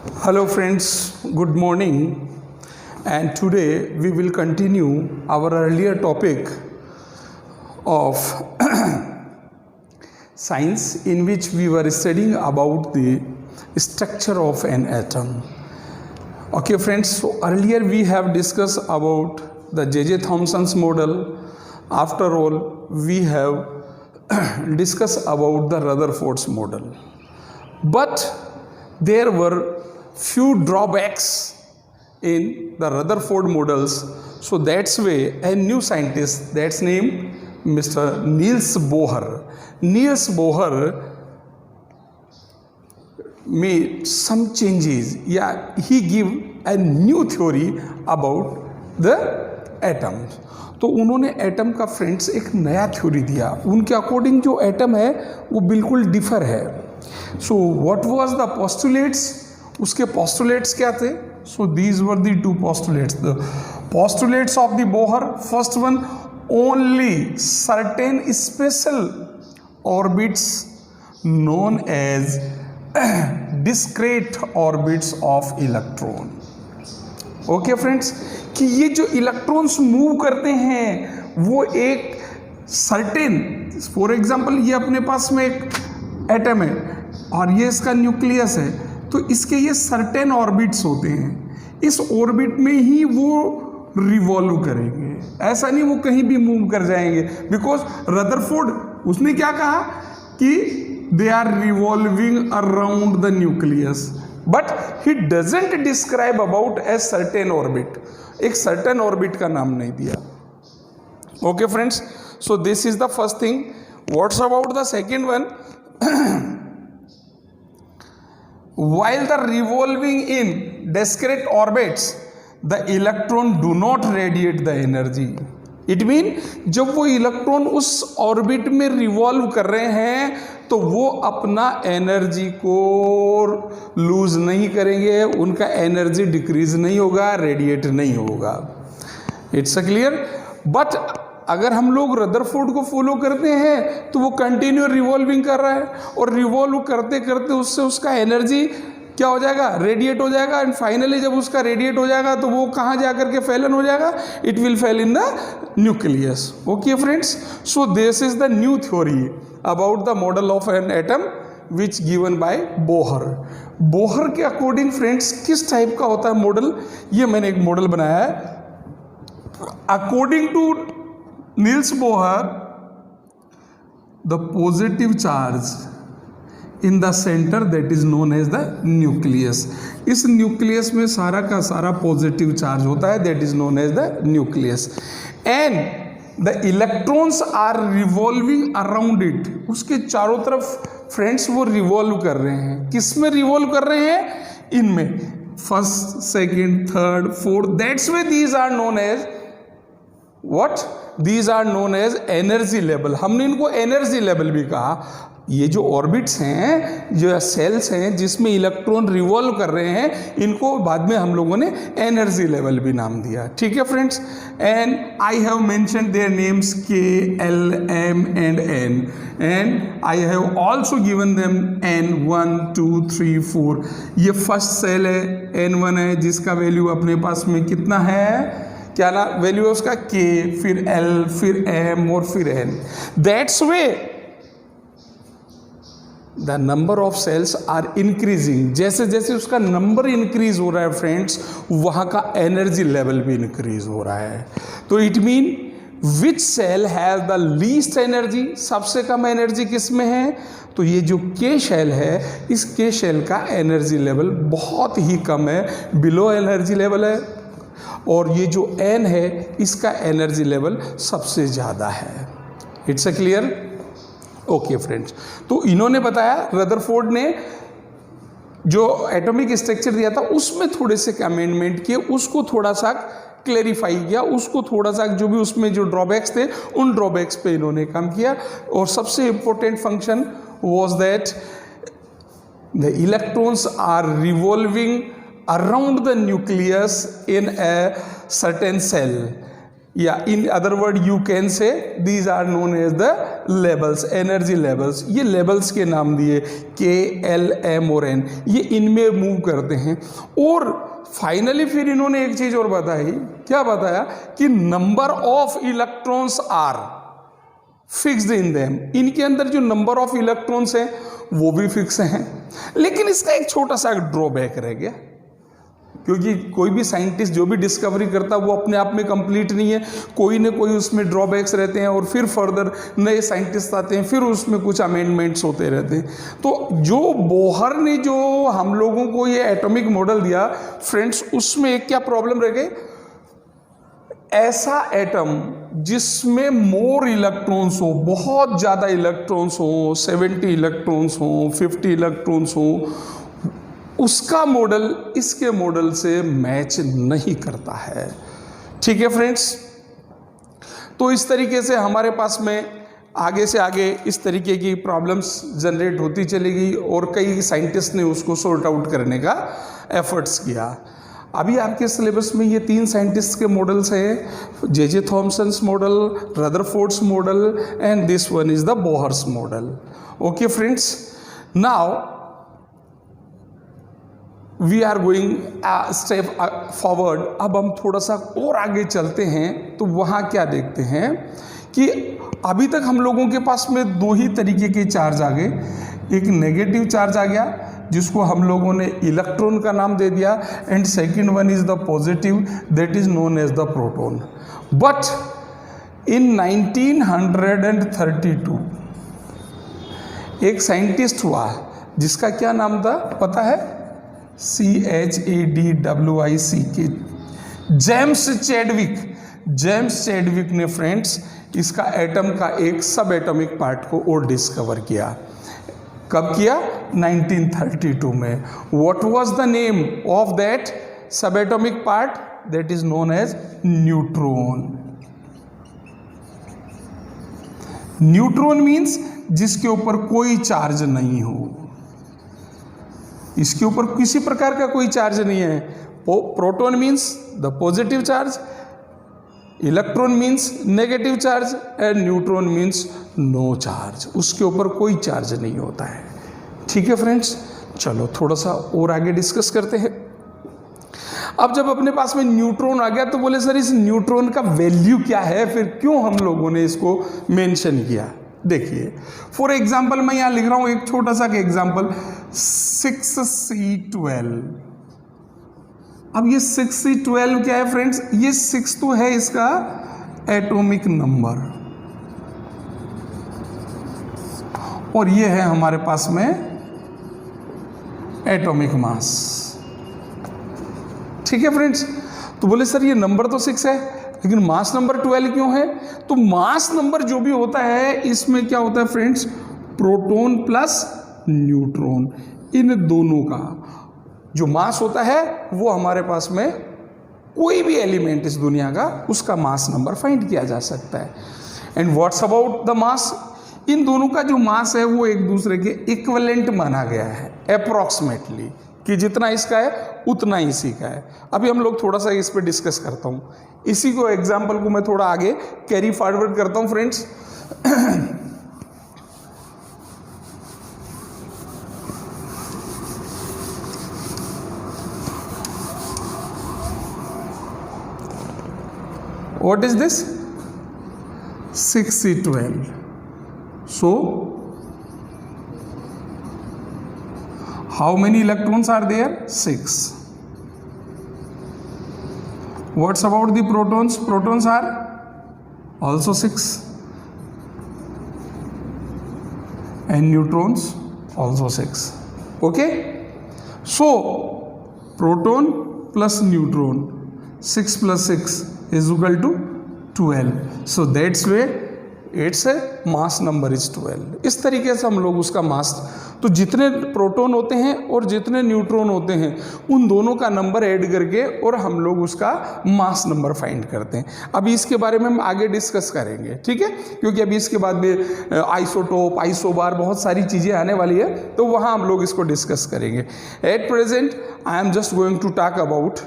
Hello friends, good morning, and today we will continue our earlier topic of science, in which we were studying about the structure of an atom. Okay friends, so earlier we have discussed about the J.J. Thomson's model. After all, we have discussed about the Rutherford's model, but there were few drawbacks in the Rutherford models. So that's why a new scientist, that's named Mr. Niels Bohr. Niels Bohr made some changes. He gave a new theory about the atoms. तो उन्होंने atom का friends एक नया theory दिया. उनके according जो atom है वो बिल्कुल डिफर है. So what was the postulates? उसके पोस्टुलेट्स क्या थे? So these were the two postulates. The postulates of the Bohr, first one, only certain special orbits known as discrete orbits of electron. Okay friends, कि ये जो electrons move करते हैं वो एक सर्टेन, फॉर एग्जांपल ये अपने पास में एक एटम है और ये इसका न्यूक्लियस है, तो इसके ये सर्टेन ऑर्बिट्स होते हैं. इस ऑर्बिट में ही वो रिवॉल्व करेंगे, ऐसा नहीं वो कहीं भी मूव कर जाएंगे. बिकॉज रदरफोर्ड उसने क्या कहा कि they are revolving around the nucleus, but he doesn't describe about a certain orbit. एक सर्टेन ऑर्बिट का नाम नहीं दिया. Okay friends, so this is the first thing. What's about the second one? While the revolving in discrete orbits, the electron do not radiate the energy. It mean जब वो electron उस orbit में revolve कर रहे हैं तो वो अपना एनर्जी को लूज नहीं करेंगे, उनका एनर्जी डिक्रीज नहीं होगा, रेडिएट नहीं होगा. It's a clear. बट अगर हम लोग रदरफोर्ड को फॉलो करते हैं तो वो कंटिन्यू रिवॉल्विंग कर रहा है और रिवॉल्व करते करते उससे उसका एनर्जी क्या हो जाएगा? रेडिएट हो जाएगा. एंड फाइनली जब उसका रेडिएट हो जाएगा तो वो कहाँ जा करके फैलन हो जाएगा? It will fail in the nucleus. Okay friends, so this is the new theory about the model of an atom which given by Bohr. Bohr के अकॉर्डिंग फ्रेंड्स किस टाइप का होता है मॉडल? ये मैंने एक मॉडल बनाया है. According to Niels Bohr, the positive charge in the center, that is known as the nucleus. इस न्यूक्लियस में सारा का सारा पॉजिटिव चार्ज होता है, that is known as the nucleus. And the electrons are revolving around it. उसके चारों तरफ फ्रेंड्स वो रिवॉल्व कर रहे हैं. किस में रिवॉल्व कर रहे हैं? इनमें. First, second, third, fourth. That's way these are known as what? These are known as energy level. हमने इनको एनर्जी लेवल भी कहा. ये जो ऑर्बिट्स हैं, जो सेल्स हैं जिसमें इलेक्ट्रॉन रिवॉल्व कर रहे हैं, इनको बाद में हम लोगों ने एनर्जी लेवल भी नाम दिया. ठीक है friends. And I have mention their names K, L, M and N. And I have also given them N 1 2 3 4. ये फर्स्ट सेल है, N1 है, जिसका वैल्यू अपने पास में कितना है? क्या ना वैल्यू है उसका? के, फिर एल, फिर एम और फिर N. That's why the number of cells are increasing. जैसे जैसे उसका नंबर इंक्रीज हो रहा है फ्रेंड्स, वहां का एनर्जी लेवल भी इंक्रीज हो रहा है. तो it mean which cell has the least energy? सबसे कम एनर्जी किस में है? तो ये जो के शेल है, इस के शेल का एनर्जी लेवल बहुत ही कम है, बिलो एनर्जी लेवल है. और ये जो एन है, इसका एनर्जी लेवल सबसे ज़्यादा है. It's a clear. Okay friends, तो इन्होंने बताया, रदरफोर्ड ने जो एटॉमिक स्ट्रक्चर दिया था उसमें थोड़े से अमेंडमेंट किए, उसको थोड़ा सा क्लेरिफाई किया, उसको थोड़ा सा जो भी उसमें जो ड्रॉबैक्स थे उन ड्रॉबैक्स पे इन्होंने काम किया. और सबसे important function was that the electrons are revolving around the nucleus in a certain cell. या in other word you can say these are known as the levels, energy levels. ये लेवल्स के नाम दिए के, एल, एम और N, ये इनमें move करते हैं। और फाइनली फिर इन्होंने एक चीज और बताई, क्या बताया कि number of electrons are fixed in them, इनके अंदर जो नंबर ऑफ इलेक्ट्रॉन्स हैं वो भी फिक्स हैं। लेकिन इसका एक छोटा सा ड्रॉबैक रह गया, क्योंकि कोई भी साइंटिस्ट जो भी डिस्कवरी करता है वो अपने आप में कंप्लीट नहीं है, कोई ना कोई उसमें ड्रॉबैक्स रहते हैं और फिर फर्दर नए साइंटिस्ट आते हैं, फिर उसमें कुछ अमेंडमेंट्स होते रहते हैं। तो जो बोहर ने जो हम लोगों को ये एटॉमिक मॉडल दिया फ्रेंड्स, उसमें एक क्या प्रॉब्लम रह गई, ऐसा एटम जिसमें मोर इलेक्ट्रॉन्स हो, बहुत ज़्यादा इलेक्ट्रॉन्स हो, 70 इलेक्ट्रॉन्स हो, 50 इलेक्ट्रॉन्स हो, उसका मॉडल इसके मॉडल से मैच नहीं करता है। ठीक है फ्रेंड्स, तो इस तरीके से हमारे पास में आगे से आगे इस तरीके की प्रॉब्लम्स जनरेट होती चलेगी और कई साइंटिस्ट ने उसको सॉर्ट आउट करने का एफर्ट्स किया। अभी आपके सिलेबस में ये 3 साइंटिस्ट के मॉडल्स हैं, J Thomson's model, Rutherford's model and this one is the Bohr's model. Okay friends, now we are going step forward. अब हम थोड़ा सा और आगे चलते हैं, तो वहाँ क्या देखते हैं कि अभी तक हम लोगों के पास में 2 ही तरीके के चार्ज आ गए। एक नेगेटिव चार्ज आ गया जिसको हम लोगों ने इलेक्ट्रॉन का नाम दे दिया, and second one is the positive, that is known as the proton. But in 1932 एक साइंटिस्ट हुआ जिसका क्या नाम था पता है, CHADWIC, James Chadwick. James Chadwick ने फ्रेंड्स इसका एटम का एक सब एटॉमिक पार्ट को और डिस्कवर किया। कब किया? 1932 में। What was the name of that sub atomic part? That is known as neutron. Neutron means जिसके ऊपर कोई चार्ज नहीं हो, इसके ऊपर किसी प्रकार का कोई चार्ज नहीं है। Proton means the positive charge, electron means negative charge and neutron means no charge, उसके ऊपर कोई चार्ज नहीं होता है। ठीक है फ्रेंड्स, चलो थोड़ा सा और आगे डिस्कस करते हैं। अब जब अपने पास में न्यूट्रॉन आ गया तो बोले सर इस न्यूट्रॉन का वैल्यू क्या है, फिर क्यों हम लोगों ने इसको मेंशन किया। देखिए फॉर एग्जांपल मैं यहां लिख रहा हूं एक छोटा सा एग्जांपल 6C12। अब ये 6C12 क्या है फ्रेंड्स, ये 6 तो है इसका एटॉमिक नंबर और ये है हमारे पास में एटॉमिक मास। ठीक है फ्रेंड्स, तो बोले सर ये नंबर तो 6 है लेकिन मास नंबर 12 क्यों है? तो मास नंबर जो भी होता है इसमें क्या होता है फ्रेंड्स, प्रोटॉन प्लस न्यूट्रॉन, इन दोनों का जो मास होता है वो हमारे पास में कोई भी एलिमेंट इस दुनिया का उसका मास नंबर फाइंड किया जा सकता है। And what's about the mass, इन दोनों का जो मास है वो एक दूसरे के इक्विवेलेंट माना गया है अप्रॉक्सीमेटली, कि जितना इसका है उतना ही इसी का है। अभी हम लोग थोड़ा सा इस पे डिस्कस करता हूँ, इसी को एग्जाम्पल को मैं थोड़ा आगे कैरी फॉरवर्ड करता हूँ friends. What is this? 6C12. So, how many electrons are there? 6. What's about the protons? Protons are also 6. And neutrons also 6. Okay? So, proton plus neutron, 6 plus 6 is equal to 12. So that's why its mass number is 12। इस तरीके से हम लोग उसका मास, तो जितने proton होते हैं और जितने न्यूट्रॉन होते हैं उन दोनों का नंबर ऐड करके और हम लोग उसका मास नंबर फाइंड करते हैं। अभी इसके बारे में हम आगे डिस्कस करेंगे, ठीक है, क्योंकि अभी इसके बाद में आइसोटोप, आइसोबार, बहुत सारी चीज़ें आने वाली है, तो वहाँ हम लोग इसको डिस्कस करेंगे। At present I am just going to talk about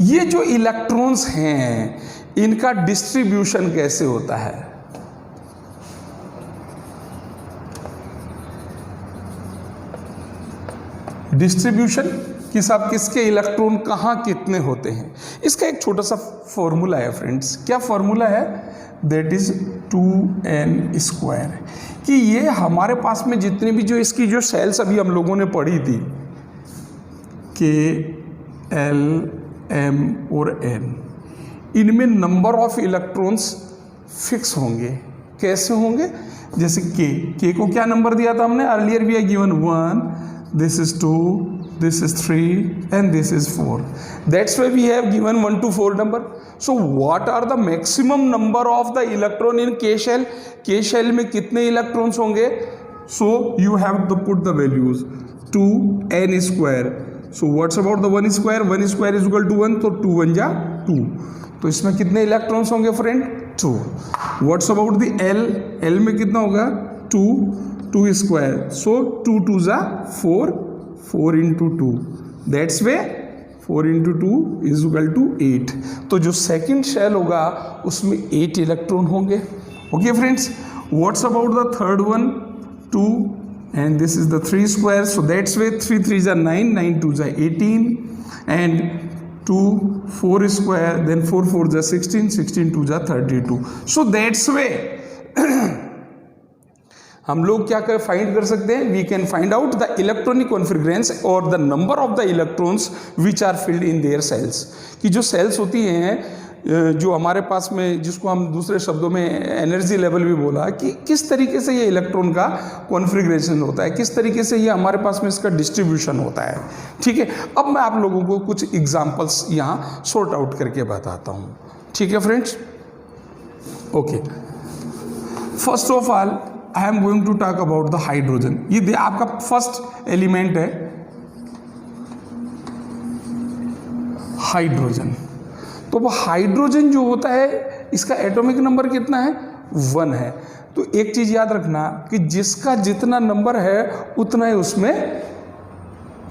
ये जो इलेक्ट्रॉन्स हैं इनका डिस्ट्रीब्यूशन कैसे होता है? डिस्ट्रीब्यूशन कि साहब किसके इलेक्ट्रॉन कहाँ कितने होते हैं, इसका एक छोटा सा फॉर्मूला है फ्रेंड्स। क्या फॉर्मूला है? That is 2n²। कि ये हमारे पास में जितने भी जो इसकी जो सेल्स अभी हम लोगों ने पढ़ी थी K, L, M और N, इनमें नंबर ऑफ इलेक्ट्रॉन्स फिक्स होंगे। कैसे होंगे? जैसे K को क्या नंबर दिया था हमने? Earlier we are given 1, this is 2, this is 3 and this is 4. That's why we have given 1 to 4 number. So what are the maximum number of the electron in K shell? K shell में कितने electrons होंगे? So you have to put the values 2n²। So what's about the 1²? 1² is equal to 1, तो 2 1 जा 2, तो इसमें कितने electrons होंगे friend? 2। What's about the L? L में कितना होगा? 2² so 2 2 जा 4, 4 into 2, that's way 4 into 2 is equal to 8। तो जो सेकंड शेल होगा उसमें 8 इलेक्ट्रॉन होंगे। Okay friends, what's about the third one? 2 and this is the 3² so that's way 3 3 जा 9, 9 2 जा 18 and 2 4², then 4 4 जा 16, 16 2 जा 32। so that's way हम लोग क्या कर फाइंड कर सकते हैं? We can find out the electronic configuration और the number of the electrons which are filled in their cells. कि जो सेल्स होती हैं जो हमारे पास में, जिसको हम दूसरे शब्दों में एनर्जी लेवल भी बोला, कि किस तरीके से ये इलेक्ट्रॉन का कॉन्फिगरेशन होता है, किस तरीके से ये हमारे पास में इसका डिस्ट्रीब्यूशन होता है। ठीक है, अब मैं आप लोगों को कुछ एग्जाम्पल्स यहाँ सॉर्ट आउट करके बताता हूँ। ठीक है friends, okay. First of all I am going to talk about the hydrogen. ये आपका फर्स्ट एलिमेंट है हाइड्रोजन। तो वो हाइड्रोजन जो होता है इसका एटॉमिक नंबर कितना है? 1 है। तो एक चीज याद रखना कि जिसका जितना नंबर है उतना ही उसमें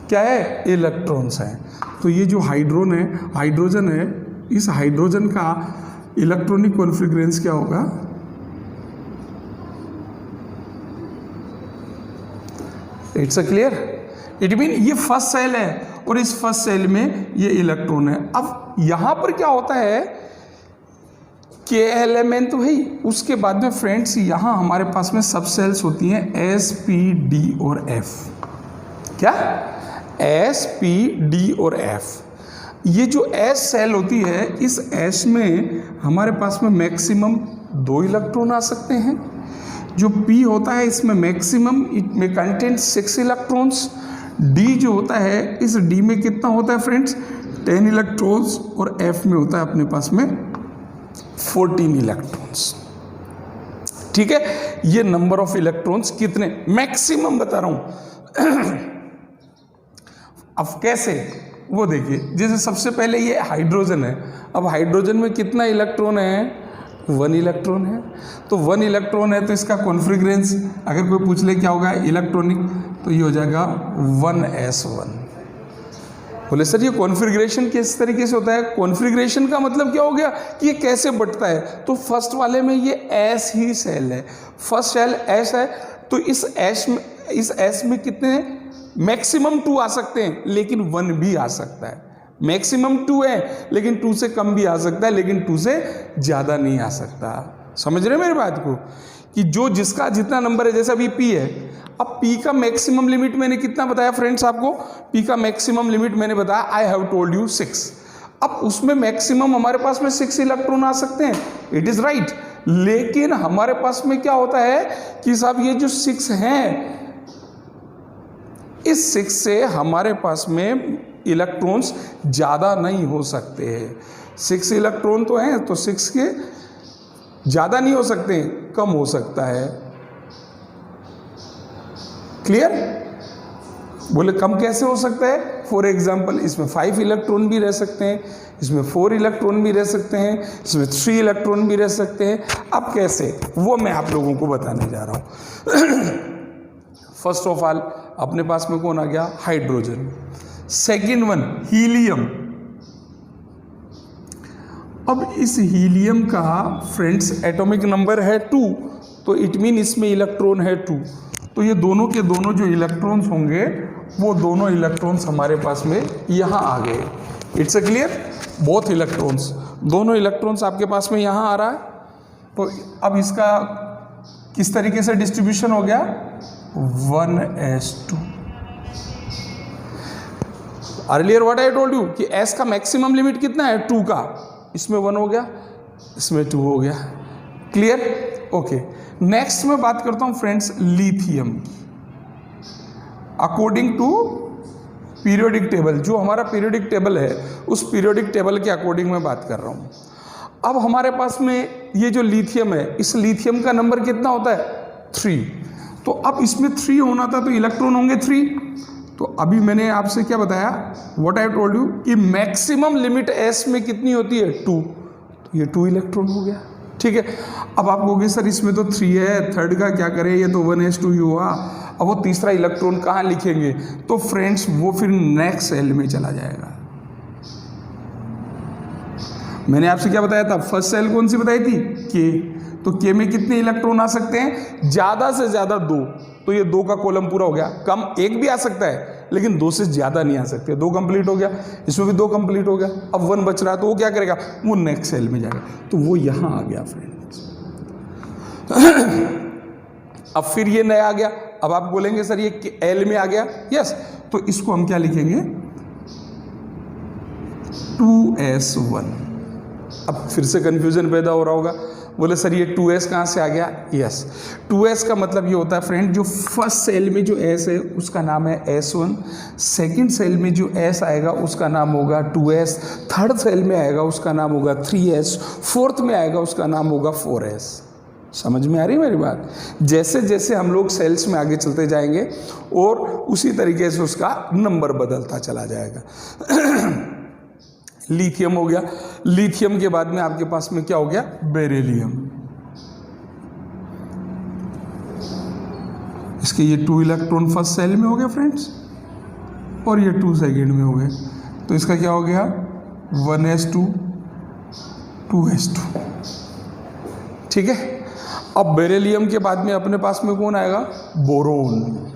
क्या है? इलेक्ट्रॉन्स हैं। तो ये जो हाइड्रोजन है, इस हाइड्रोजन का इलेक्ट्रॉनिक कॉन्फिगरेंस क्या होगा? It's a clear? It mean ये फर्स्ट सेल है और इस फर्स्ट सेल में ये इलेक्ट्रॉन है। अब यहां पर क्या होता है? KLMN तो है, उसके बाद में फ्रेंड्स यहां हमारे पास में सब सेल्स होती हैं S, P, D और F। क्या? S, P, D और F। ये जो S सेल होती है, इस S में हमारे पास में मैक्सिमम 2 इलेक्ट्रॉन आ सकते हैं। जो P होता है इसमें मैक्सिमम इट में कंटेंट 6 इलेक्ट्रॉन्स। D जो होता है, इस D में कितना होता है फ्रेंड्स? 10 इलेक्ट्रॉन्स। और F में होता है अपने पास में 14 इलेक्ट्रॉन्स। ठीक है, ये नंबर ऑफ इलेक्ट्रॉन्स कितने मैक्सिमम बता रहा हूं। अब कैसे वो देखिए, जैसे सबसे पहले ये हाइड्रोजन है। अब हाइड्रोजन में कितना इलेक्ट्रॉन है? 1 इलेक्ट्रॉन है। तो 1 इलेक्ट्रॉन है तो इसका कॉन्फिगरेंस अगर कोई पूछ ले क्या होगा इलेक्ट्रॉनिक, तो ये हो जाएगा 1s1। बोले सर ये कॉन्फिगरेशन किस तरीके से होता है? कॉन्फिगरेशन का मतलब क्या हो गया कि ये कैसे बढ़ता है? तो फर्स्ट वाले में ये S ही सेल है, फर्स्ट सेल S है। तो इस S में कितने मैक्सिमम 2 आ सकते हैं, लेकिन 1 भी आ सकता है। मैक्सिमम 2 है लेकिन 2 से कम भी आ सकता है, लेकिन 2 से ज़्यादा नहीं आ सकता। समझ रहे हैं मेरी बात को? कि जो जिसका जितना नंबर है, जैसे अभी P है, अब P का मैक्सिमम लिमिट मैंने कितना बताया फ्रेंड्स आपको? P का मैक्सिमम लिमिट मैंने बताया, आई हैव टोल्ड यू 6। अब उसमें मैक्सिमम हमारे पास में 6 इलेक्ट्रॉन आ सकते हैं, इट इज़ राइट। लेकिन हमारे पास में क्या होता है कि साहब ये जो 6 हैं, इस 6 से हमारे पास में इलेक्ट्रॉन्स ज़्यादा नहीं हो सकते हैं। 6 इलेक्ट्रॉन तो हैं, तो 6 के ज़्यादा नहीं हो सकते, कम हो सकता है। क्लियर? बोले कम कैसे हो सकता है? फॉर एग्जाम्पल इसमें 5 इलेक्ट्रॉन भी रह सकते हैं, इसमें 4 इलेक्ट्रॉन भी रह सकते हैं, इसमें 3 इलेक्ट्रॉन भी रह सकते हैं। अब कैसे, वो मैं आप लोगों को बताने जा रहा हूँ। फर्स्ट ऑफ ऑल अपने पास में कौन आ गया? हाइड्रोजन। Second one helium. अब इस हीलियम का फ्रेंड्स एटॉमिक नंबर है 2, तो इट मीन इसमें इलेक्ट्रॉन है 2, तो ये दोनों के दोनों जो इलेक्ट्रॉन्स होंगे वो दोनों इलेक्ट्रॉन्स हमारे पास में यहाँ आ गए। It's a clear, both electrons, दोनों इलेक्ट्रॉन्स आपके पास में यहाँ आ रहा है। तो अब इसका किस तरीके से डिस्ट्रीब्यूशन हो गया, 1s2। Earlier what I told you कि s का मैक्सिमम लिमिट कितना है 2 का, इसमें 1 हो गया, इसमें 2 हो गया। Clear, okay. नेक्स्ट मैं बात करता हूं फ्रेंड्स लिथियम की। अकॉर्डिंग टू पीरियोडिक टेबल, जो हमारा पीरियोडिक टेबल है उस पीरियोडिक टेबल के अकॉर्डिंग मैं बात कर रहा हूं। अब हमारे पास में ये जो लिथियम है, इस लिथियम का नंबर कितना होता है 3। तो अब इसमें 3 होना था तो इलेक्ट्रॉन होंगे 3। तो अभी मैंने आपसे क्या बताया, व्हाट आई टोल्ड यू कि मैक्सिमम लिमिट s में कितनी होती है 2, तो ये 2 इलेक्ट्रॉन हो गया। ठीक है, अब आप कहोगे सर इसमें तो 3 है, थर्ड का क्या करें, ये तो 1s2 ही हुआ, अब वो तीसरा इलेक्ट्रॉन कहाँ लिखेंगे, तो फ्रेंड्स वो फिर नेक्स्ट सेल में चला जाएगा। मैंने आपसे क्या बताया था, फर्स्ट सेल कौन सी बताई थी, के, तो के में कितने इलेक्ट्रॉन आ सकते हैं, ज्यादा से ज्यादा 2, तो ये 2 का कॉलम पूरा हो गया। कम 1 भी आ सकता है लेकिन 2 से ज्यादा नहीं आ सकते। 2 कंप्लीट हो गया, इसमें भी 2 कंप्लीट हो गया, अब 1 बच रहा है, तो वो क्या करेगा, वो नेक्स्ट सेल में जाएगा, तो वो यहां आ गया फ्रेंड्स। अब फिर ये नया आ गया। अब आप बोलेंगे सर ये एल में आ गया, यस, तो इसको हम क्या लिखेंगे 2s1। अब फिर से कंफ्यूजन पैदा हो रहा होगा, बोले सर ये 2s कहाँ से आ गया, यस, 2s का मतलब ये होता है फ्रेंड, जो फर्स्ट सेल में जो s है उसका नाम है s1, सेकंड सेल में जो s आएगा उसका नाम होगा 2s, थर्ड सेल में आएगा उसका नाम होगा 3s, फोर्थ में आएगा उसका नाम होगा 4s। समझ में आ रही है मेरी बात? जैसे जैसे हम लोग सेल्स में आगे चलते जाएंगे और उसी तरीके से उसका नंबर बदलता चला जाएगा। लिथियम हो गया, लिथियम के बाद में आपके पास में क्या हो गया, बेरिलियम। इसके ये 2 इलेक्ट्रॉन फर्स्ट सेल में हो गए फ्रेंड्स, और ये 2 सेकेंड में हो गए, तो इसका क्या हो गया 1s2 2s2। ठीक है, अब बेरिलियम के बाद में अपने पास में कौन आएगा, बोरोन।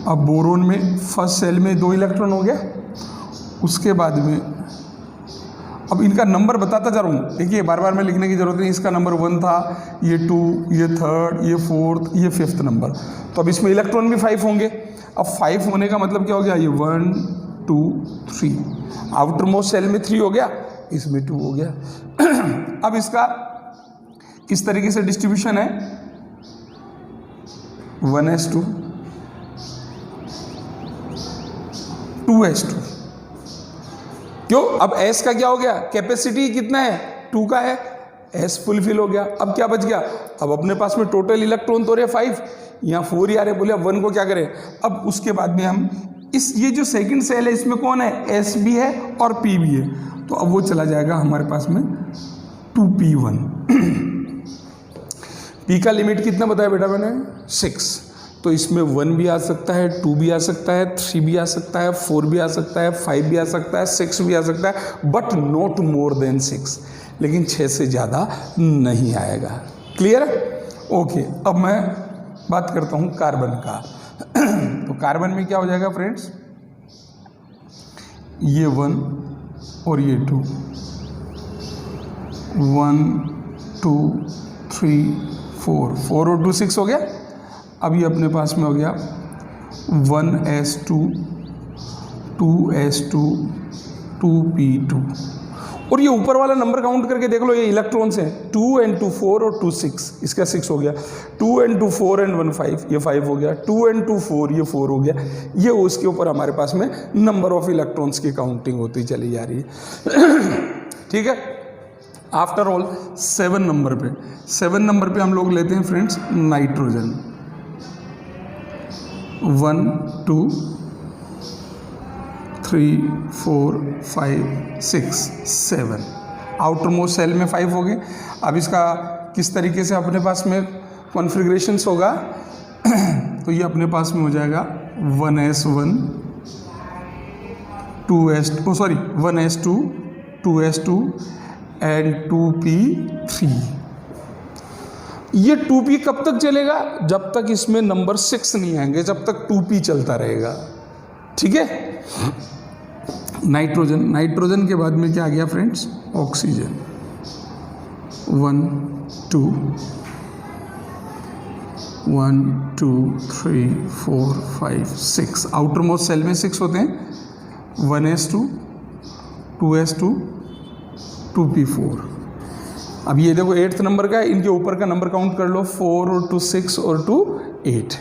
अब बोरोन में फर्स्ट सेल में 2 इलेक्ट्रॉन हो गया, उसके बाद में अब इनका नंबर बताता जा रहा हूँ, देखिए बार बार में लिखने की जरूरत नहीं। इसका नंबर 1 था, ये 2, ये थर्ड, ये फोर्थ, ये फिफ्थ नंबर, तो अब इसमें इलेक्ट्रॉन भी 5 होंगे। अब 5 होने का मतलब क्या हो गया, ये 1 2 3, आउटर मोस्ट सेल में 3 हो गया, इसमें 2 हो गया। अब इसका किस तरीके से डिस्ट्रीब्यूशन है, 1s2 2s2, क्यों, अब s का क्या हो गया, कैपेसिटी कितना है 2 का है, s फुलफिल हो गया। अब क्या बच गया, अब अपने पास में टोटल इलेक्ट्रॉन तो रहे 5, यहाँ 4 ही आ रहे, बोले 1 को क्या करें। अब उसके बाद में हम ये जो सेकंड सेल है इसमें कौन है, s भी है और p भी है, तो अब वो चला जाएगा हमारे पास में 2p1। p का लिमिट कितना बताया बेटा मैंने, 6, तो इसमें 1 भी आ सकता है, 2 भी आ सकता है, 3 भी आ सकता है, 4 भी आ सकता है, 5 भी आ सकता है, 6 भी आ सकता है, बट नॉट मोर देन 6, लेकिन 6 से ज़्यादा नहीं आएगा। क्लियर है, ओके। अब मैं बात करता हूँ कार्बन का। तो कार्बन में क्या हो जाएगा फ्रेंड्स, ये 1 और ये 2, 1 2 3 4, 4 और 2 6 हो गया। अब ये अपने पास में हो गया 1s2 2s2 2p2, और ये ऊपर वाला नंबर काउंट करके देख लो, ये इलेक्ट्रॉन्स हैं 2 and 2 4 और 2 6, इसका 6 हो गया, 2 and 2 4 and 1 5, ये 5 हो गया, 2 and 2 4, ये 4 हो गया। ये उसके ऊपर हमारे पास में नंबर ऑफ इलेक्ट्रॉन्स की काउंटिंग होती चली जा रही है। ठीक है, आफ्टर ऑल 7 नंबर पे हम लोग लेते हैं friends nitrogen. 1 2 3 4 5 6 7, outermost cell में 5 हो गए। अब इसका किस तरीके से अपने पास में कॉन्फ़िगरेशंस होगा, तो ये अपने पास में हो जाएगा 1s1 1s2, 2s2 and 2p3। ये 2p कब तक चलेगा? जब तक इसमें नंबर 6 नहीं आएंगे, जब तक 2p चलता रहेगा। ठीक है। नाइट्रोजन के बाद में क्या आ गया friends? Oxygen. 1 2 1 2 3 4 5 6 outermost cell में 6 होते हैं। 1s2, 2s2, 2p4। अब ये देखो 8th नंबर का है, इनके ऊपर का नंबर काउंट कर लो, 4 और 2 6 और 2 8।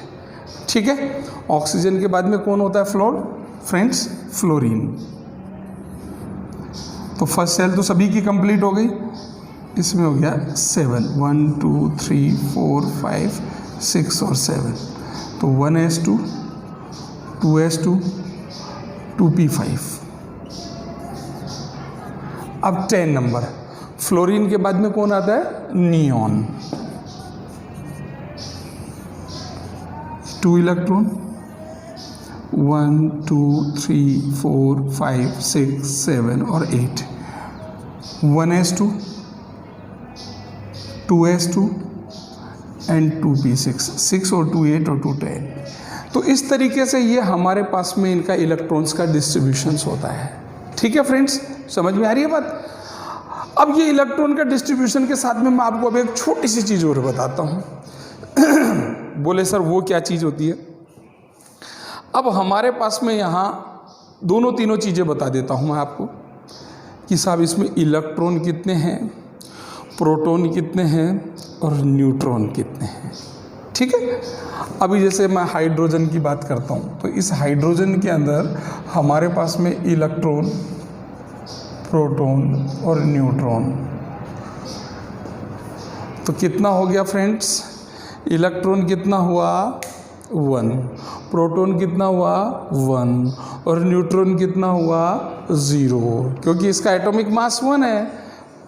ठीक है। ऑक्सीजन के बाद में कौन होता है फ्रेंड्स? फ्लोरीन। तो फर्स्ट सेल तो सभी की कंप्लीट हो गई, इसमें हो गया 7, 1 2 3 4 5 6 और 7। तो 1s2, 2s2, 2p5। अब 10 नंबर, फ्लोरीन के बाद में कौन आता है? नियॉन। 2 इलेक्ट्रॉन, 1 2 3 4 5 6 7 और 8। 1s2, 2s2 एंड 2p6, 6 और 2 8 और 2 10। तो इस तरीके से ये हमारे पास में इनका इलेक्ट्रॉन्स का डिस्ट्रीब्यूशंस होता है। ठीक है फ्रेंड्स, समझ में आ रही है बात? अब ये इलेक्ट्रॉन का डिस्ट्रीब्यूशन के साथ में मैं आपको अब एक छोटी सी चीज़ और बताता हूँ। बोले सर वो क्या चीज़ होती है? अब हमारे पास में यहाँ दोनों तीनों चीज़ें बता देता हूँ मैं आपको कि साहब इसमें इलेक्ट्रॉन कितने हैं, प्रोटॉन कितने हैं और न्यूट्रॉन कितने हैं। ठीक है। अभी जैसे मैं हाइड्रोजन की बात करता हूँ, तो इस हाइड्रोजन के अंदर हमारे पास में इलेक्ट्रॉन, प्रोटॉन और न्यूट्रॉन। तो कितना हो गया फ्रेंड्स? इलेक्ट्रॉन कितना हुआ? 1। प्रोटॉन कितना हुआ? 1। और न्यूट्रॉन कितना हुआ? 0, क्योंकि इसका एटॉमिक मास 1 है।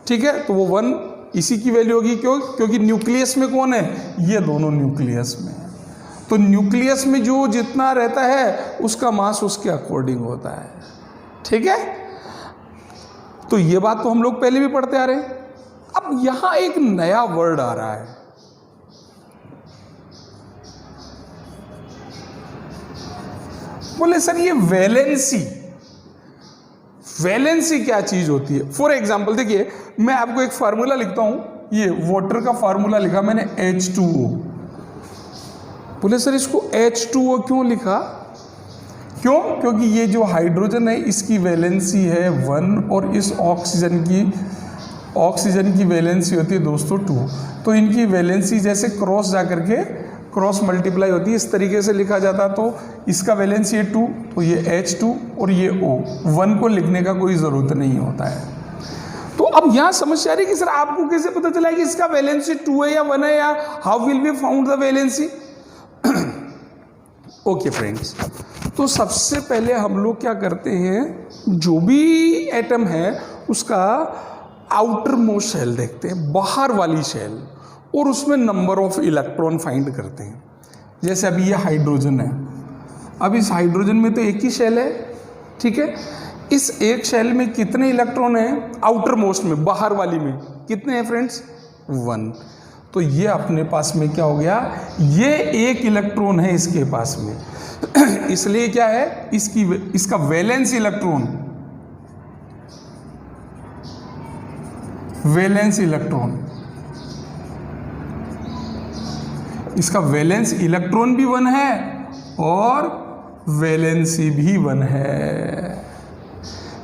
ठीक है। तो वो 1 इसी की वैल्यू होगी। क्योंकि न्यूक्लियस में कौन है? ये दोनों न्यूक्लियस में। तो न्यूक्लियस में जो जितना रहता है उसका मास उसके अकॉर्डिंग होता है। ठीक है। तो ये बात तो हम लोग पहले भी पढ़ते आ रहे हैं। अब यहां एक नया वर्ड आ रहा है, बोले सर ये वैलेंसी। वैलेंसी क्या चीज होती है? फॉर एग्जाम्पल देखिए, मैं आपको एक फार्मूला लिखता हूं, ये वाटर का फार्मूला लिखा मैंने H2O। बोले सर इसको H2O क्यों लिखा? क्यों? क्योंकि ये जो हाइड्रोजन है इसकी वैलेंसी है 1 और इस ऑक्सीजन की वैलेंसी होती है दोस्तों 2। तो इनकी वैलेंसी जैसे क्रॉस जा करके क्रॉस मल्टीप्लाई होती है, इस तरीके से लिखा जाता। तो इसका वैलेंसी है 2, तो ये H2 और ये O। 1 को लिखने का कोई ज़रूरत नहीं होता है। तो अब यहाँ समस्या आ रही है कि सर आपको कैसे पता चला कि इसका वैलेंसी 2 है या 1 है, या how will we found the valency? Okay friends, तो सबसे पहले हम लोग क्या करते हैं, जो भी एटम है उसका आउटर मोस्ट शेल देखते हैं, बाहर वाली शेल, और उसमें नंबर ऑफ इलेक्ट्रॉन फाइंड करते हैं। जैसे अभी ये हाइड्रोजन है, अब इस हाइड्रोजन में तो एक ही शेल है। ठीक है। इस एक शेल में कितने इलेक्ट्रॉन हैं? आउटर मोस्ट में, बाहर वाली में कितने हैं फ्रेंड्स? 1। तो ये अपने पास में क्या हो गया? ये एक इलेक्ट्रॉन है इसके पास में। इसलिए क्या है, इसका वैलेंस इलेक्ट्रॉन, इसका वैलेंस इलेक्ट्रॉन भी 1 है और वैलेंसी भी 1 है।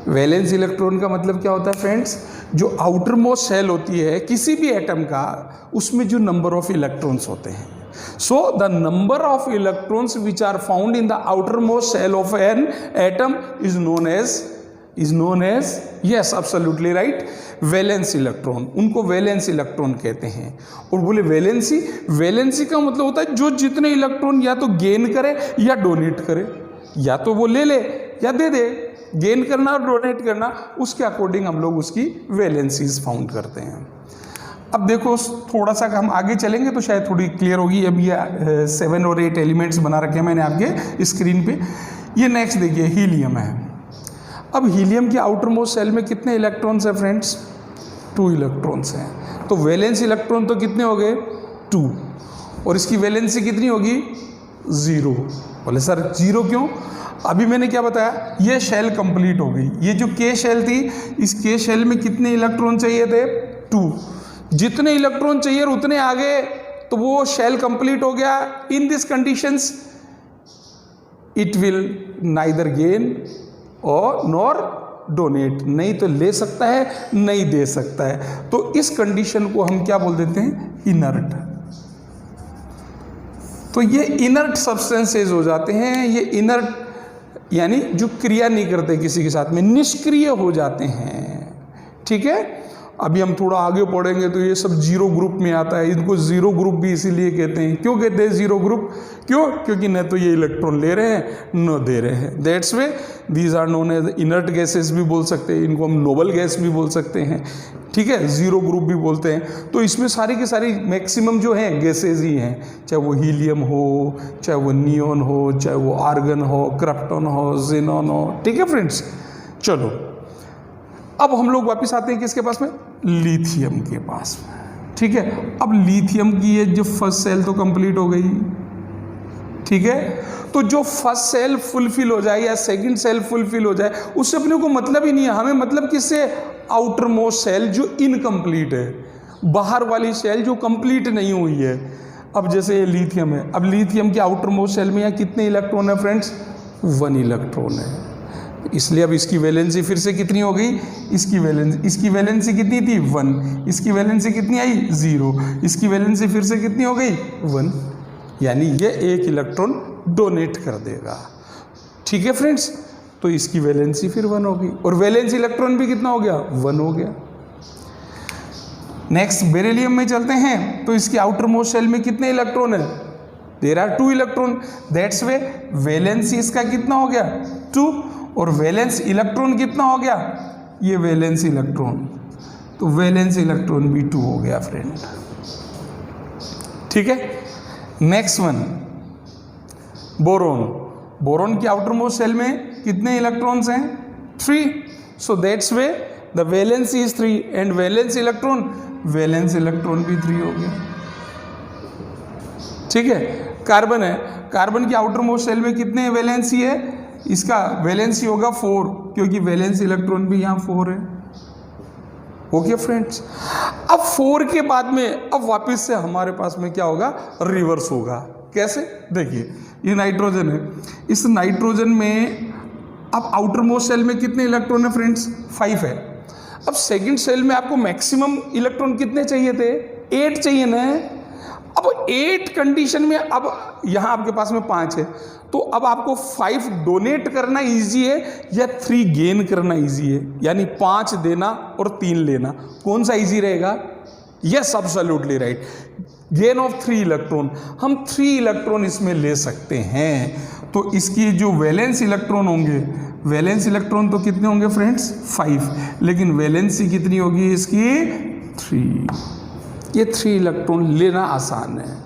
वैलेंस इलेक्ट्रॉन का मतलब क्या होता है फ्रेंड्स? जो आउटर मोस्ट शेल होती है किसी भी एटम का, उसमें जो नंबर ऑफ इलेक्ट्रॉन्स होते हैं। So the number of electrons which are found in the outermost shell of an atom is known as yes absolutely right, valence electron. उनको वैलेंस इलेक्ट्रॉन कहते हैं। और बोले वैलेंसी का मतलब होता है जो जितने इलेक्ट्रॉन या तो गेन करे या डोनेट करे, या तो वो ले या दे दे। गेन करना और डोनेट करना, उसके अकॉर्डिंग हम लोग उसकी वैलेंसीज फाउंड करते हैं। अब देखो थोड़ा सा हम आगे चलेंगे तो शायद थोड़ी क्लियर होगी। अब ये 7 और 8 एलिमेंट्स बना रखे हैं मैंने आपके स्क्रीन पे। ये नेक्स्ट देखिए हीलियम है। अब हीलियम के आउटर मोस्ट शेल में कितने इलेक्ट्रॉन्स हैं फ्रेंड्स? 2 इलेक्ट्रॉन्स हैं। तो वैलेंस इलेक्ट्रॉन तो कितने हो गए? 2। और इसकी वैलेंसी कितनी होगी? 0। बोले सर 0 क्यों? अभी मैंने क्या बताया, ये शेल कंप्लीट हो गई। ये जो के शेल थी, इस के शेल में कितने इलेक्ट्रॉन चाहिए थे? 2। जितने इलेक्ट्रॉन चाहिए उतने आगे, तो वो शेल कंप्लीट हो गया। In this conditions it will neither gain और नॉर डोनेट, नहीं तो ले सकता है नहीं दे सकता है। तो इस कंडीशन को हम क्या बोल देते हैं? इनर्ट। तो ये इनर्ट सब्सटेंसेज हो जाते हैं। ये इनर्ट यानी जो क्रिया नहीं करते किसी के साथ में, निष्क्रिय हो जाते हैं। ठीक है, अभी हम थोड़ा आगे पढ़ेंगे तो ये सब जीरो ग्रुप में आता है। इनको जीरो ग्रुप भी इसीलिए कहते हैं। क्यों कहते हैं जीरो ग्रुप? क्यों? क्योंकि न तो ये इलेक्ट्रॉन ले रहे हैं न दे रहे हैं। That's way these are known as inert gases भी बोल सकते हैं, इनको हम नोबल गैस भी बोल सकते हैं। ठीक है, जीरो ग्रुप भी बोलते हैं। तो इसमें सारी की सारी मैक्सिमम जो हैं गैसेज ही हैं, चाहे वो हीलियम हो, चाहे वो नियोन हो, चाहे वो आर्गन हो, क्रिप्टॉन हो, ज़ेनॉन हो। ठीक है फ्रेंड्स, चलो अब हम लोग वापस आते हैं किसके पास में? लिथियम के पास में। ठीक है, अब लिथियम की ये जो फर्स्ट सेल तो कंप्लीट हो गई। ठीक है, तो जो फर्स्ट सेल फुलफिल हो जाए या सेकंड सेल फुलफिल हो जाए, उससे अपने को मतलब ही नहीं है। हमें मतलब किससे? आउटर मोस्ट सेल जो इनकम्प्लीट है, बाहर वाली सेल जो कंप्लीट नहीं हुई है। अब जैसे ये लिथियम है, अब लिथियम के आउटर मोस्ट सेल में यहाँ कितने इलेक्ट्रॉन है फ्रेंड्स? 1 इलेक्ट्रॉन है। इसलिए अब इसकी वैलेंसी फिर से कितनी हो गई? इसकी वैलेंसी कितनी थी? 1। इसकी वैलेंसी कितनी आई? 0। इसकी वैलेंसी फिर से कितनी हो गई? 1। यानी ये 1 इलेक्ट्रॉन डोनेट कर देगा। ठीक है फ्रेंड्स, तो इसकी वैलेंसी फिर 1 हो गई और वैलेंस इलेक्ट्रॉन भी कितना हो गया? 1 हो गया। नेक्स्ट बेरिलियम में चलते हैं। तो इसकी आउटर मोस्ट शेल में कितने इलेक्ट्रॉन है? There are 2 electron. That's way valency इसका कितना हो गया? 2। और वैलेंस इलेक्ट्रॉन कितना हो गया? ये वैलेंस इलेक्ट्रॉन, तो वैलेंस इलेक्ट्रॉन भी 2 हो गया फ्रेंड। ठीक है, नेक्स्ट वन बोरोन। बोरोन की आउटर मोस्ट शेल में कितने इलेक्ट्रॉन्स हैं? 3। So that's why the valency is 3 and valence electron भी 3 हो गया। ठीक है, कार्बन है, कार्बन की आउटर मोस्ट शेल में कितने वैलेंसी है? इसका वैलेंसी होगा 4, क्योंकि वैलेंस इलेक्ट्रॉन भी यहाँ 4 है। ओके फ्रेंड्स, अब 4 के बाद में अब वापस से हमारे पास में क्या होगा? रिवर्स होगा। कैसे? देखिए, ये नाइट्रोजन है, इस नाइट्रोजन में अब आउटर मोस्ट शेल में कितने इलेक्ट्रॉन है फ्रेंड्स? 5 है। अब सेकंड शेल में आपको मैक्सिमम इलेक्ट्रॉन कितने चाहिए थे? 8 चाहिए ना। अब 8 कंडीशन में अब यहाँ आपके पास में 5 है, तो अब आपको 5 डोनेट करना इजी है या 3 गेन करना इजी है? यानी 5 देना और 3 लेना, कौन सा इजी रहेगा? Yes, absolutely right. Gain of 3 electron, हम 3 इलेक्ट्रॉन इसमें ले सकते हैं। तो इसकी जो वैलेंस इलेक्ट्रॉन होंगे, वैलेंस इलेक्ट्रॉन तो कितने होंगे फ्रेंड्स? 5, लेकिन वैलेंसी कितनी होगी इसकी? 3। ये 3 इलेक्ट्रॉन लेना आसान है।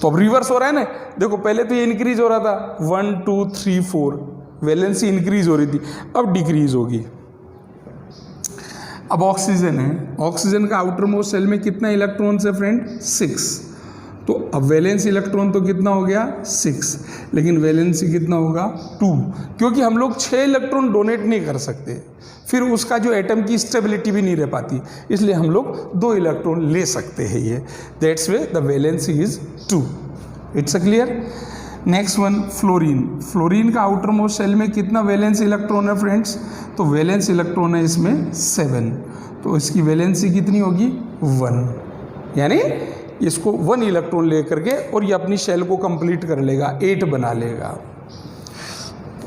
तो अब रिवर्स हो रहा है ना। देखो, पहले तो ये इंक्रीज हो रहा था 1 2 3 4, वैलेंसी इंक्रीज हो रही थी, अब डिक्रीज होगी। अब ऑक्सीजन है, ऑक्सीजन का आउटर मोस्ट शेल में कितना इलेक्ट्रॉन है फ्रेंड? 6। तो अब वैलेंस इलेक्ट्रॉन तो कितना हो गया? 6, लेकिन वैलेंसी कितना होगा? 2, क्योंकि हम लोग 6 इलेक्ट्रॉन डोनेट नहीं कर सकते, फिर उसका जो एटम की स्टेबिलिटी भी नहीं रह पाती, इसलिए हम लोग 2 इलेक्ट्रॉन ले सकते हैं ये। That's why the valency is 2। It's a clear. Next one fluorine. Fluorine का आउटर मोस्ट शेल में कितना वैलेंस इलेक्ट्रॉन है फ्रेंड्स? तो वैलेंस इलेक्ट्रॉन है इसमें 7, तो इसकी वैलेंसी कितनी होगी? 1। यानी इसको 1 इलेक्ट्रॉन ले करके और ये अपनी शेल को कंप्लीट कर लेगा, 8 बना लेगा।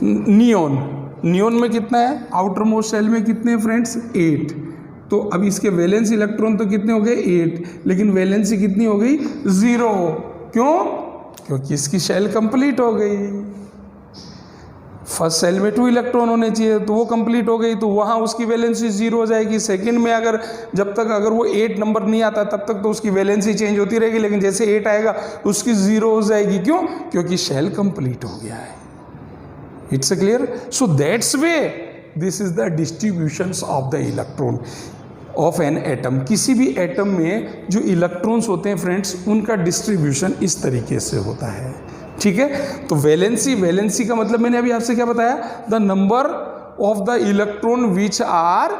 नियोन, नियोन में कितना है? आउटर मोस्ट शेल में कितने हैं फ्रेंड्स? 8। तो अब इसके वैलेंस इलेक्ट्रॉन तो कितने हो गए? 8, लेकिन वैलेंसी कितनी हो गई? 0। क्यों? क्योंकि इसकी शेल कंप्लीट हो गई। फर्स्ट सेल में 2 इलेक्ट्रॉन होने चाहिए, तो वो कंप्लीट हो गई, तो वहाँ उसकी वैलेंसी 0 हो जाएगी। सेकंड में अगर जब तक अगर वो 8 नंबर नहीं आता तब तक तो उसकी वैलेंसी चेंज होती रहेगी, लेकिन जैसे 8 आएगा उसकी 0 हो जाएगी। क्यों? क्योंकि शेल कंप्लीट हो गया है। It's clear. So that's way this is the distributions of the electron of an atom. किसी भी एटम में जो इलेक्ट्रॉन्स होते हैं फ्रेंड्स, उनका डिस्ट्रीब्यूशन इस तरीके से होता है, ठीक है। तो वैलेंसी का मतलब मैंने अभी आपसे क्या बताया, the number of the electron which are,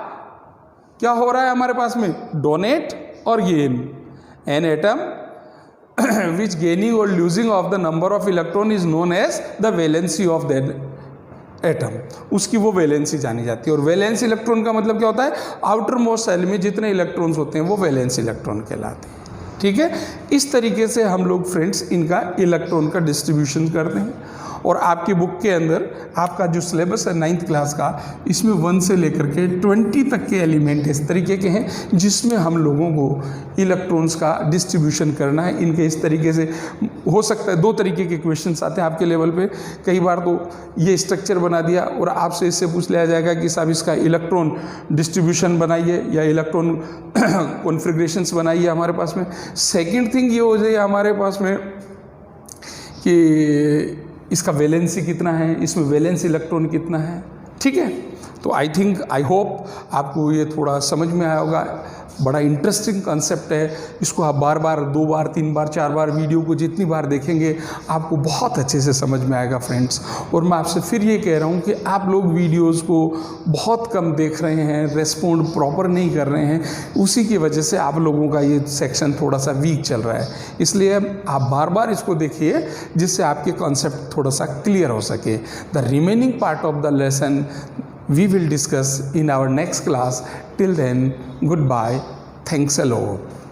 क्या हो रहा है हमारे पास में, डोनेट और gain. An atom which gaining or losing of the number of electron is known as the valency of that atom। उसकी वो वैलेंसी जानी जाती है। और वैलेंस इलेक्ट्रॉन का मतलब क्या होता है, आउटर मोस्ट सेल में जितने इलेक्ट्रॉन्स होते हैं वो वैलेंस इलेक्ट्रॉन कहलाते हैं, ठीक है। इस तरीके से हम लोग फ्रेंड्स इनका इलेक्ट्रॉन का डिस्ट्रीब्यूशन करते हैं। और आपकी बुक के अंदर आपका जो सिलेबस है 9th क्लास का, इसमें 1 से लेकर के 20 तक के एलिमेंट इस तरीके के हैं जिसमें हम लोगों को इलेक्ट्रॉन्स का डिस्ट्रीब्यूशन करना है। इनके इस तरीके से हो सकता है 2 तरीके के क्वेश्चंस आते हैं आपके लेवल पे। कई बार तो ये स्ट्रक्चर बना दिया और आपसे इससे पूछ लिया जाएगा कि साहब इसका इलेक्ट्रॉन डिस्ट्रीब्यूशन बनाइए या इलेक्ट्रॉन कॉन्फ़िगरेशंस बनाइए हमारे पास में। सेकेंड थिंग ये हो जाए हमारे पास में कि इसका वैलेंसी कितना है, इसमें वैलेंस इलेक्ट्रॉन कितना है, ठीक है। तो आई होप आपको ये थोड़ा समझ में आया होगा। बड़ा इंटरेस्टिंग कंसेप्ट है, इसको आप बार बार 2 बार 3 बार 4 बार वीडियो को जितनी बार देखेंगे आपको बहुत अच्छे से समझ में आएगा फ्रेंड्स। और मैं आपसे फिर ये कह रहा हूँ कि आप लोग वीडियोस को बहुत कम देख रहे हैं, रेस्पॉन्ड प्रॉपर नहीं कर रहे हैं, उसी की वजह से आप लोगों का ये सेक्शन थोड़ा सा वीक चल रहा है। इसलिए आप बार बार इसको देखिए जिससे आपके कॉन्सेप्ट थोड़ा सा क्लियर हो सके। The remaining part of the lesson we will discuss in our next class. Till then, goodbye. Thanks a lot.